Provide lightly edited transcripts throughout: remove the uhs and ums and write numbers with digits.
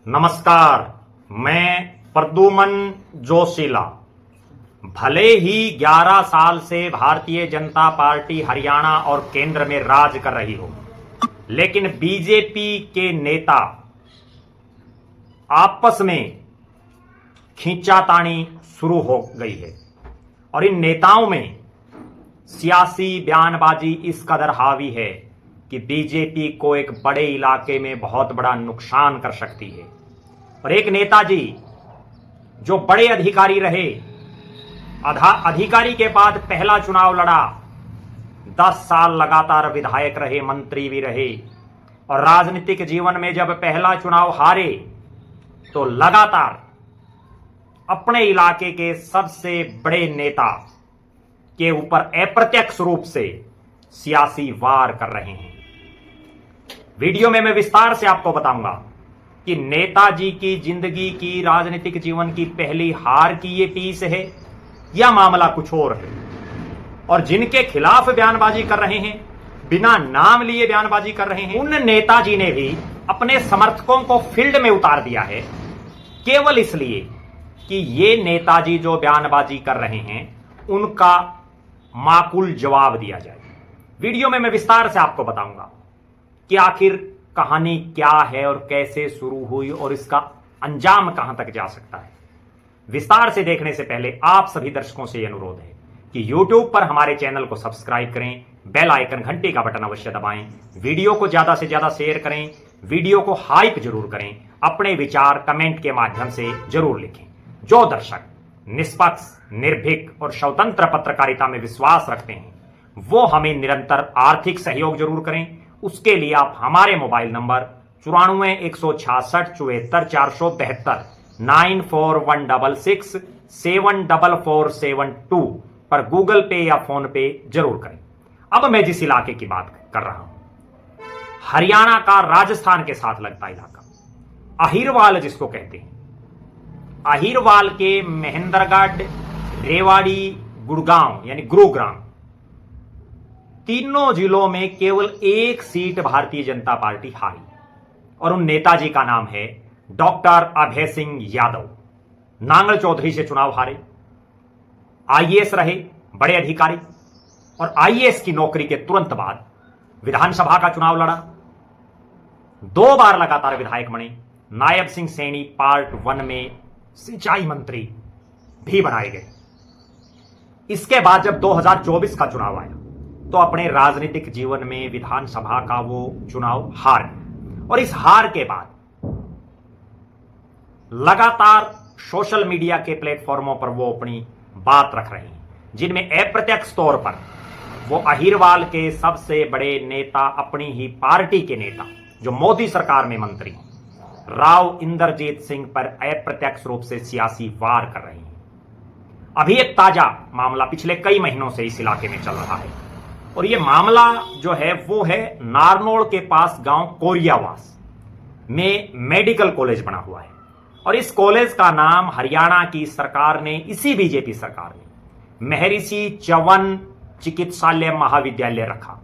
नमस्कार, मैं प्रद्युमन जोशीला। भले ही 11 साल से भारतीय जनता पार्टी हरियाणा और केंद्र में राज कर रही हो, लेकिन बीजेपी के नेता आपस में खींचातानी शुरू हो गई है और इन नेताओं में सियासी बयानबाजी इस कदर हावी है कि बीजेपी को एक बड़े इलाके में बहुत बड़ा नुकसान कर सकती है। और एक नेताजी जो बड़े अधिकारी रहे, अधिकारी के बाद पहला चुनाव लड़ा, 10 साल लगातार विधायक रहे, मंत्री भी रहे, और राजनीतिक जीवन में जब पहला चुनाव हारे तो लगातार अपने इलाके के सबसे बड़े नेता के ऊपर अप्रत्यक्ष रूप से सियासी वार कर रहे हैं। वीडियो में मैं विस्तार से आपको बताऊंगा कि नेताजी की जिंदगी की, राजनीतिक जीवन की पहली हार की ये पीस है या मामला कुछ और है। और जिनके खिलाफ बयानबाजी कर रहे हैं, बिना नाम लिए बयानबाजी कर रहे हैं, उन नेताजी ने भी अपने समर्थकों को फील्ड में उतार दिया है केवल इसलिए कि ये नेताजी जो बयानबाजी कर रहे हैं उनका माकूल जवाब दिया जाए। वीडियो में मैं विस्तार से आपको बताऊंगा कि आखिर कहानी क्या है और कैसे शुरू हुई और इसका अंजाम कहां तक जा सकता है। विस्तार से देखने से पहले आप सभी दर्शकों से यह अनुरोध है कि YouTube पर हमारे चैनल को सब्सक्राइब करें, बेल आइकन घंटी का बटन अवश्य दबाएं, वीडियो को ज्यादा से ज्यादा शेयर करें, वीडियो को हाइप जरूर करें, अपने विचार कमेंट के माध्यम से जरूर लिखें। जो दर्शक निष्पक्ष, निर्भीक और स्वतंत्र पत्रकारिता में विश्वास रखते हैं वो हमें निरंतर आर्थिक सहयोग जरूर करें। उसके लिए आप हमारे मोबाइल नंबर 9416674472 9416674472 पर गूगल पे या फोन पे जरूर करें। अब मैं जिस इलाके की बात कर रहा हूं, हरियाणा का राजस्थान के साथ लगता इलाका, अहिरवाल जिसको कहते हैं। अहिरवाल के महेंद्रगढ़, रेवाड़ी, गुड़गांव यानी गुरुग्राम, तीनों जिलों में केवल एक सीट भारतीय जनता पार्टी हारी और उन नेताजी का नाम है डॉक्टर अभय सिंह यादव। नांगल चौधरी से चुनाव हारे, आईएएस रहे, बड़े अधिकारी, और आईएएस की नौकरी के तुरंत बाद विधानसभा का चुनाव लड़ा, 2 बार लगातार विधायक बने, नायब सिंह सैनी पार्ट 1 में सिंचाई मंत्री भी बनाए गए। इसके बाद जब 2024 का चुनाव आया तो अपने राजनीतिक जीवन में विधानसभा का वो चुनाव हार गए और इस हार के बाद लगातार सोशल मीडिया के प्लेटफॉर्मों पर वो अपनी बात रख रहे हैं, जिनमें अप्रत्यक्ष तौर पर वो अहिरवाल के सबसे बड़े नेता, अपनी ही पार्टी के नेता जो मोदी सरकार में मंत्री राव इंद्रजीत सिंह पर अप्रत्यक्ष रूप से सियासी वार कर रहे हैं। अभी एक ताजा मामला पिछले कई महीनों से इस इलाके में चल रहा है और यह मामला जो है वो है नारनौल के पास गांव कोरियावास में मेडिकल कॉलेज बना हुआ है और इस कॉलेज का नाम हरियाणा की सरकार ने, इसी बीजेपी सरकार ने, महर्षि चवन चिकित्सालय महाविद्यालय रखा।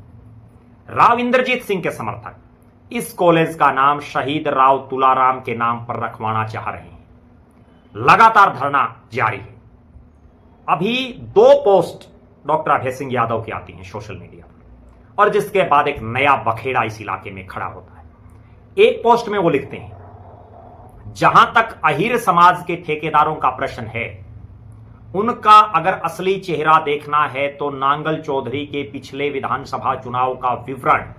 राव इंद्रजीत सिंह के समर्थक इस कॉलेज का नाम शहीद राव तुलाराम के नाम पर रखवाना चाह रहे हैं। लगातार धरना जारी है। अभी 2 पोस्ट डॉक्टर अभय सिंह यादव की आती हैं सोशल मीडिया पर और जिसके बाद एक नया बखेड़ा इस इलाके में खड़ा होता है। एक पोस्ट में वो लिखते हैं, जहां तक अहिर समाज के ठेकेदारों का प्रश्न है, उनका अगर असली चेहरा देखना है तो नांगल चौधरी के पिछले विधानसभा चुनाव का विवरण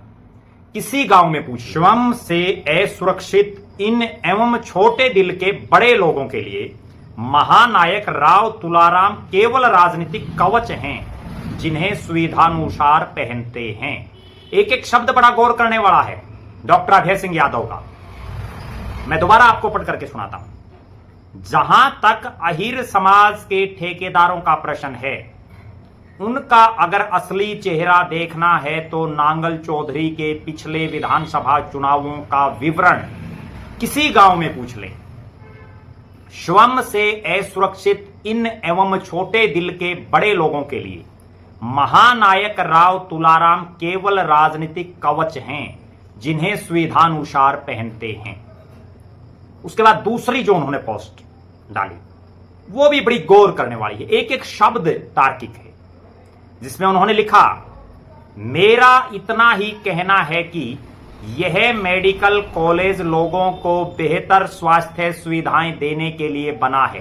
किसी गांव में पूछ। श्रम से असुरक्षित इन एवं छोटे दिल के बड़े लोगों के लिए महानायक राव तुलाराम केवल राजनीतिक कवच हैं जिन्हें सुविधानुसार पहनते हैं। एक एक शब्द बड़ा गौर करने वाला है डॉक्टर अभय सिंह यादव का। मैं दोबारा आपको पढ़ करके सुनाता हूं। जहां तक अहिर समाज के ठेकेदारों का प्रश्न है, उनका अगर असली चेहरा देखना है तो नांगल चौधरी के पिछले विधानसभा चुनावों का विवरण किसी गांव में पूछ लें। श्रम से असुरक्षित इन एवं छोटे दिल के बड़े लोगों के लिए महानायक राव तुलाराम केवल राजनीतिक कवच हैं जिन्हें सुविधानुसार पहनते हैं। उसके बाद दूसरी जो उन्होंने पोस्ट डाली वो भी बड़ी गौर करने वाली है। एक एक शब्द तार्किक है, जिसमें उन्होंने लिखा, मेरा इतना ही कहना है कि यह मेडिकल कॉलेज लोगों को बेहतर स्वास्थ्य सुविधाएं देने के लिए बना है,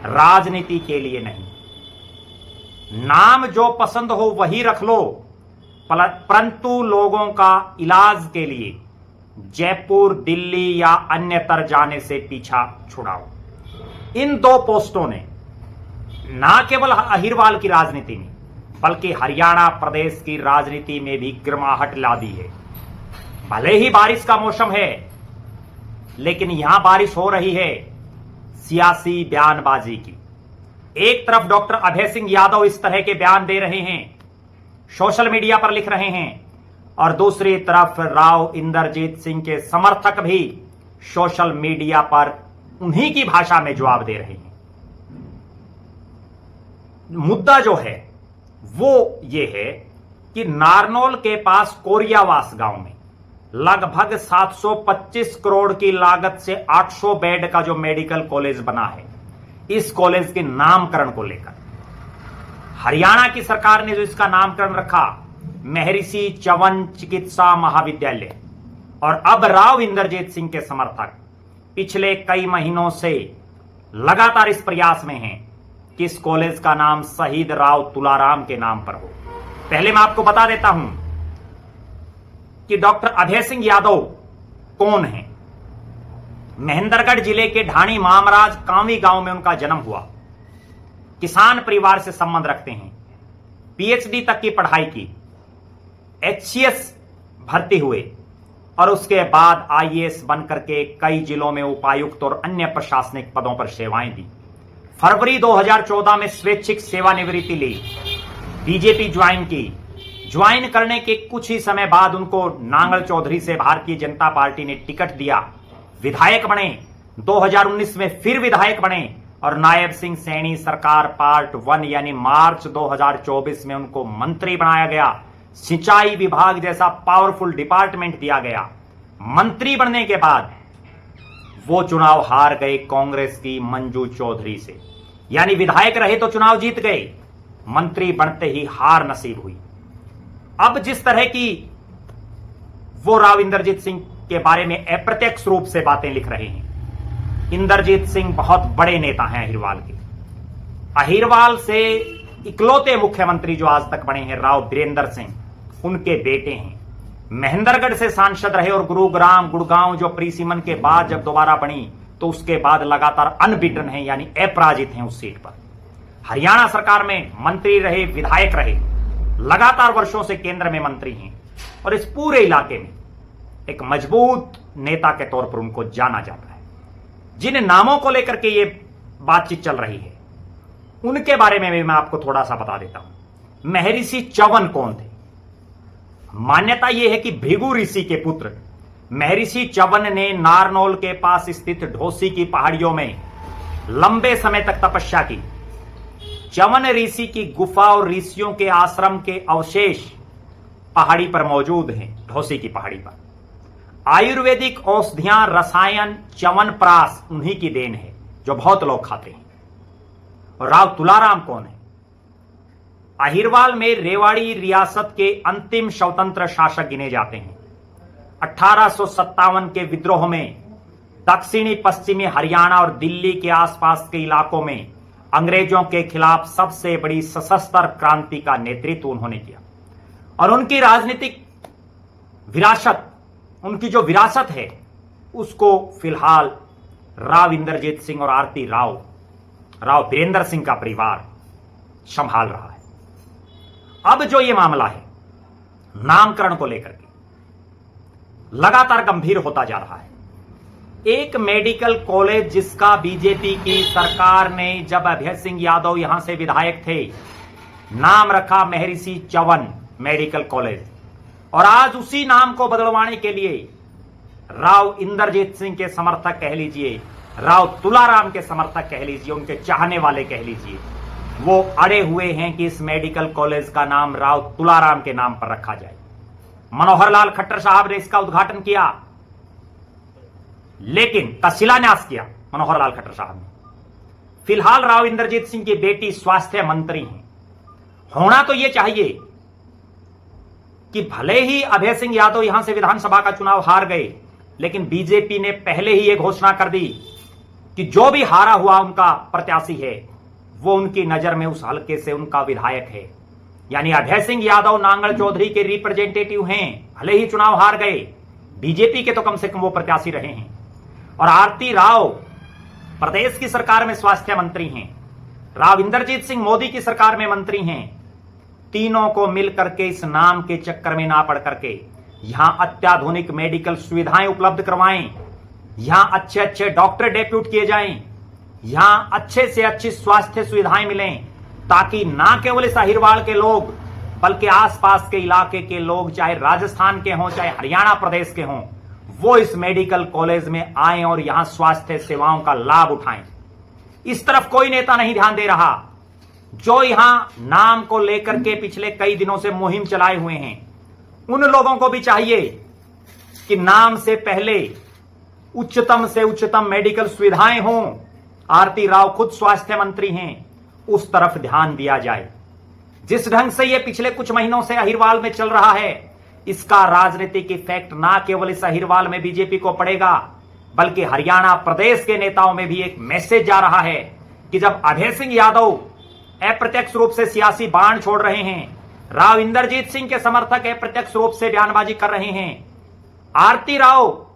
राजनीति के लिए नहीं। नाम जो पसंद हो वही रख लो, परंतु लोगों का इलाज के लिए जयपुर, दिल्ली या अन्यत्र जाने से पीछा छुड़ाओ। इन दो पोस्टों ने ना केवल अहिरवाल की राजनीति में बल्कि हरियाणा प्रदेश की राजनीति में भी गर्माहट ला दी है। भले ही बारिश का मौसम है, लेकिन यहां बारिश हो रही है सियासी बयानबाजी की। एक तरफ डॉक्टर अभय सिंह यादव इस तरह के बयान दे रहे हैं, सोशल मीडिया पर लिख रहे हैं, और दूसरी तरफ राव इंद्रजीत सिंह के समर्थक भी सोशल मीडिया पर उन्हीं की भाषा में जवाब दे रहे हैं। मुद्दा जो है वो ये है कि नारनौल के पास कोरियावास गांव में लगभग 725 करोड़ की लागत से 800 बेड का जो मेडिकल कॉलेज बना है, इस कॉलेज के नामकरण को लेकर हरियाणा की सरकार ने जो इसका नामकरण रखा महर्षि चवन चिकित्सा महाविद्यालय, और अब राव इंद्रजीत सिंह के समर्थक पिछले कई महीनों से लगातार इस प्रयास में हैं कि इस कॉलेज का नाम शहीद राव तुलाराम के नाम पर हो। पहले मैं आपको बता देता हूं कि डॉक्टर अभय सिंह यादव कौन है। महेंद्रगढ़ जिले के ढाणी मामराज कांवी गांव में उनका जन्म हुआ। किसान परिवार से संबंध रखते हैं। पीएचडी तक की पढ़ाई की, एचसीएस भर्ती हुए और उसके बाद आईएएस बनकर के कई जिलों में उपायुक्त और अन्य प्रशासनिक पदों पर सेवाएं दी। फरवरी 2014 में स्वैच्छिक सेवानिवृत्ति ली, बीजेपी ज्वाइन की। ज्वाइन करने के कुछ ही समय बाद उनको नांगल चौधरी से भारतीय जनता पार्टी ने टिकट दिया, विधायक बने। 2019 में फिर विधायक बने और नायब सिंह सैनी सरकार पार्ट 1 यानी मार्च 2024 में उनको मंत्री बनाया गया। सिंचाई विभाग जैसा पावरफुल डिपार्टमेंट दिया गया। मंत्री बनने के बाद वो चुनाव हार गए कांग्रेस की मंजू चौधरी से, यानी विधायक रहे तो चुनाव जीत गए, मंत्री बनते ही हार नसीब हुई। अब जिस तरह की वो राव इंद्रजीत सिंह के बारे में अप्रत्यक्ष रूप से बातें लिख रहे हैं। इंद्रजीत सिंह बहुत बड़े नेता हैं अहिरवाल के। अहिरवाल से इकलौते मुख्यमंत्री जो आज तक बने हैं राव बीरेंद्र सिंह, उनके बेटे हैं। महेंद्रगढ़ से सांसद रहे और गुरुग्राम गुड़गांव जो प्रीसिमन के बाद जब दोबारा बनी तो उसके बाद लगातार अनबीटन हैं, यानी अपराजित हैं उस सीट पर। हरियाणा सरकार में मंत्री रहे, विधायक रहे, लगातार वर्षों से केंद्र में मंत्री हैं और इस पूरे इलाके में एक मजबूत नेता के तौर पर उनको जाना जाता है। जिन नामों को लेकर के ये बातचीत चल रही है उनके बारे में भी मैं आपको थोड़ा सा बता देता हूं। महर्षि चवन कौन थे? मान्यता यह है कि भृगु ऋषि के पुत्र महर्षि चवन ने नारनौल के पास स्थित ढोसी की पहाड़ियों में लंबे समय तक तपस्या की। चवन ऋषि की गुफा और ऋषियों के आश्रम के अवशेष पहाड़ी पर मौजूद हैं। ढोसी की पहाड़ी पर आयुर्वेदिक औषधियां, रसायन, च्यवनप्राश उन्हीं की देन है जो बहुत लोग खाते हैं। और राव तुलाराम कौन है? अहिरवाल में रेवाड़ी रियासत के अंतिम स्वतंत्र शासक गिने जाते हैं। 1857 के विद्रोह में दक्षिणी पश्चिमी हरियाणा और दिल्ली के आसपास के इलाकों में अंग्रेजों के खिलाफ सबसे बड़ी सशस्त्र क्रांति का नेतृत्व उन्होंने किया। और उनकी राजनीतिक विरासत, उनकी जो विरासत है उसको फिलहाल राव इंद्रजीत सिंह और आरती राव बीरेंद्र सिंह का परिवार संभाल रहा है। अब जो ये मामला है नामकरण को लेकर के लगातार गंभीर होता जा रहा है। एक मेडिकल कॉलेज जिसका बीजेपी की सरकार ने जब अभय सिंह यादव यहां से विधायक थे नाम रखा महर्षि चवन मेडिकल कॉलेज, और आज उसी नाम को बदलवाने के लिए राव इंद्रजीत सिंह के समर्थक कह लीजिए, राव तुलाराम के समर्थक कह लीजिए, उनके चाहने वाले कह लीजिए, वो अड़े हुए हैं कि इस मेडिकल कॉलेज का नाम राव तुलाराम के नाम पर रखा जाए। मनोहर लाल खट्टर साहब ने इसका उद्घाटन किया। लेकिन का शिलान्यास किया मनोहर लाल खट्टर साहब ने। फिलहाल राव इंद्रजीत सिंह की बेटी स्वास्थ्य मंत्री हैं। होना तो यह चाहिए कि भले ही अभय सिंह यादव यहां से विधानसभा का चुनाव हार गए, लेकिन बीजेपी ने पहले ही यह घोषणा कर दी कि जो भी हारा हुआ उनका प्रत्याशी है वो उनकी नजर में उस हलके से उनका विधायक है। यानी अभय सिंह यादव नांगल चौधरी के रिप्रेजेंटेटिव हैं। भले ही चुनाव हार गए, बीजेपी के तो कम से कम वो प्रत्याशी रहे हैं। और आरती राव प्रदेश की सरकार में स्वास्थ्य मंत्री हैं, राव इंद्रजीत सिंह मोदी की सरकार में मंत्री हैं। तीनों को मिलकर के इस नाम के चक्कर में ना पड़ करके यहां अत्याधुनिक मेडिकल सुविधाएं उपलब्ध करवाएं, यहां अच्छे अच्छे डॉक्टर डेप्यूट किए जाएं, यहां अच्छे से अच्छी स्वास्थ्य सुविधाएं मिलें, ताकि ना केवल इस अहिरवाल के लोग बल्कि आसपास के इलाके के लोग, चाहे राजस्थान के हों चाहे हरियाणा प्रदेश के हों, वो इस मेडिकल कॉलेज में आएं और यहां स्वास्थ्य सेवाओं का लाभ उठाएं। इस तरफ कोई नेता नहीं ध्यान दे रहा। जो यहां नाम को लेकर के पिछले कई दिनों से मुहिम चलाए हुए हैं, उन लोगों को भी चाहिए कि नाम से पहले उच्चतम से उच्चतम मेडिकल सुविधाएं हों। आरती राव खुद स्वास्थ्य मंत्री हैं, उस तरफ ध्यान दिया जाए। जिस ढंग से यह पिछले कुछ महीनों से अहिरवाल में चल रहा है, इसका राजनीतिक इफेक्ट ना केवल इस अहिरवाल में बीजेपी को पड़ेगा, बल्कि हरियाणा प्रदेश के नेताओं में भी एक मैसेज जा रहा है कि जब अभय सिंह यादव अप्रत्यक्ष रूप से सियासी बाण छोड़ रहे हैं, राव इंद्रजीत सिंह के समर्थक अप्रत्यक्ष रूप से बयानबाजी कर रहे हैं, आरती राव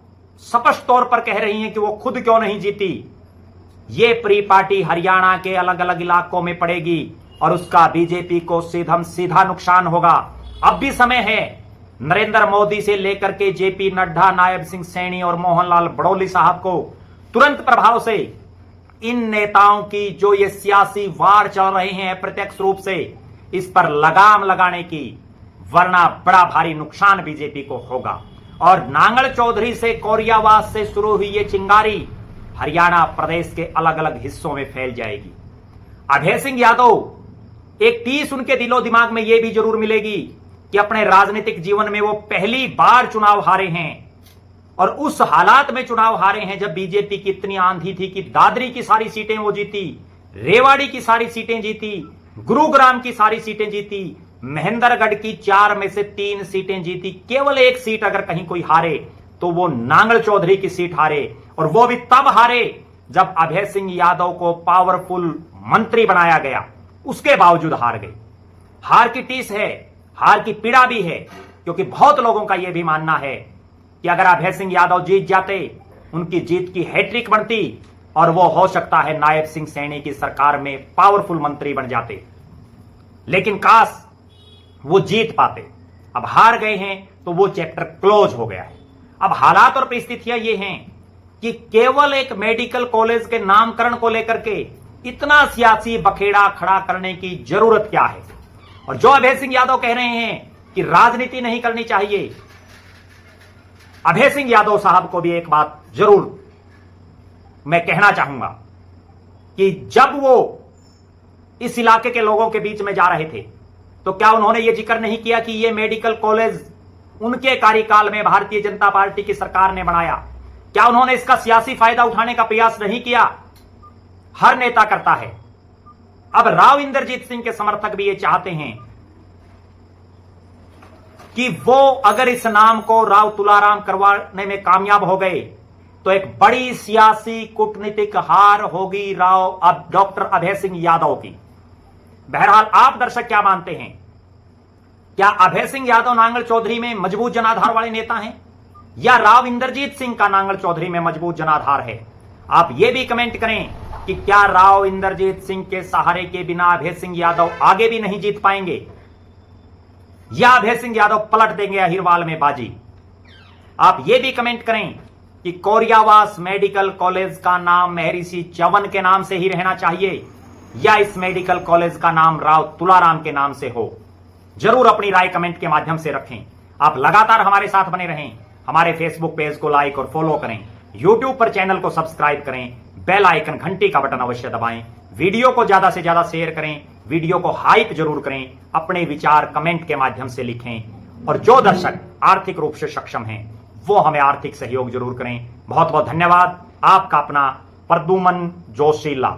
स्पष्ट तौर पर कह रही हैं कि वो खुद क्यों नहीं जीती, ये प्री पार्टी हरियाणा के अलग अलग इलाकों में पड़ेगी और उसका बीजेपी को सीधा नुकसान होगा। अब भी समय है। नरेंद्र मोदी से लेकर के जेपी नड्डा, नायब सिंह सैनी और मोहनलाल बड़ौली साहब को तुरंत प्रभाव से इन नेताओं की जो ये सियासी वार चल रहे हैं अप्रत्यक्ष रूप से, इस पर लगाम लगाने की, वरना बड़ा भारी नुकसान बीजेपी को होगा। और नांगल चौधरी से कोरियावास से शुरू हुई ये चिंगारी हरियाणा प्रदेश के अलग अलग हिस्सों में फैल जाएगी। अभय सिंह यादव एक टीस उनके दिलो दिमाग में यह भी जरूर मिलेगी कि अपने राजनीतिक जीवन में वो पहली बार चुनाव हारे हैं, और उस हालात में चुनाव हारे हैं जब बीजेपी की इतनी आंधी थी कि दादरी की सारी सीटें वो जीती, रेवाड़ी की सारी सीटें जीती, गुरुग्राम की सारी सीटें जीती, महेंद्रगढ़ की 4 में से 3 सीटें जीती। केवल एक सीट अगर कहीं कोई हारे तो वो नांगल चौधरी की सीट हारे, और वो भी तब हारे जब अभय सिंह यादव को पावरफुल मंत्री बनाया गया। उसके बावजूद हार गई। हार की टीस है, हार की पीड़ा भी है, क्योंकि बहुत लोगों का यह भी मानना है कि अगर अभय सिंह यादव जीत जाते, उनकी जीत की हैट्रिक बनती और वो हो सकता है नायब सिंह सैनी की सरकार में पावरफुल मंत्री बन जाते। लेकिन काश वो जीत पाते। अब हार गए हैं तो वो चैप्टर क्लोज हो गया है। अब हालात और परिस्थितियां ये हैं कि केवल एक मेडिकल कॉलेज के नामकरण को लेकर के इतना सियासी बखेड़ा खड़ा करने की जरूरत क्या है। और जो अभय सिंह यादव कह रहे हैं कि राजनीति नहीं करनी चाहिए, अभय सिंह यादव साहब को भी एक बात जरूर मैं कहना चाहूंगा कि जब वो इस इलाके के लोगों के बीच में जा रहे थे तो क्या उन्होंने ये जिक्र नहीं किया कि ये मेडिकल कॉलेज उनके कार्यकाल में भारतीय जनता पार्टी की सरकार ने बनाया? क्या उन्होंने इसका सियासी फायदा उठाने का प्रयास नहीं किया? हर नेता करता है। अब राव इंद्रजीत सिंह के समर्थक भी ये चाहते हैं कि वो अगर इस नाम को राव तुलाराम करवाने में कामयाब हो गए तो एक बड़ी सियासी कूटनीतिक हार होगी डॉक्टर अभय सिंह यादव की। बहरहाल आप दर्शक क्या मानते हैं? क्या अभय सिंह यादव नांगल चौधरी में मजबूत जनाधार वाले नेता हैं, या राव इंद्रजीत सिंह का नांगल चौधरी में मजबूत जनाधार है? आप ये भी कमेंट करें कि क्या राव इंद्रजीत सिंह के सहारे के बिना अभय सिंह यादव आगे भी नहीं जीत पाएंगे, या अभय सिंह यादव पलट देंगे अहिरवाल में बाजी? आप ये भी कमेंट करें कि कोरियावास मेडिकल कॉलेज का नाम महर्षि च्यवन के नाम से ही रहना चाहिए, या इस मेडिकल कॉलेज का नाम राव तुलाराम के नाम से हो। जरूर अपनी राय कमेंट के माध्यम से रखें। आप लगातार हमारे साथ बने रहें। हमारे फेसबुक पेज को लाइक और फॉलो करें, यूट्यूब पर चैनल को सब्सक्राइब करें, बेल आइकन घंटी का बटन अवश्य दबाएं, वीडियो को ज्यादा से ज्यादा शेयर करें, वीडियो को हाइप जरूर करें, अपने विचार कमेंट के माध्यम से लिखें। और जो दर्शक आर्थिक रूप से सक्षम हैं वो हमें आर्थिक सहयोग जरूर करें। बहुत बहुत धन्यवाद। आपका अपना प्रद्युमन जोशीला।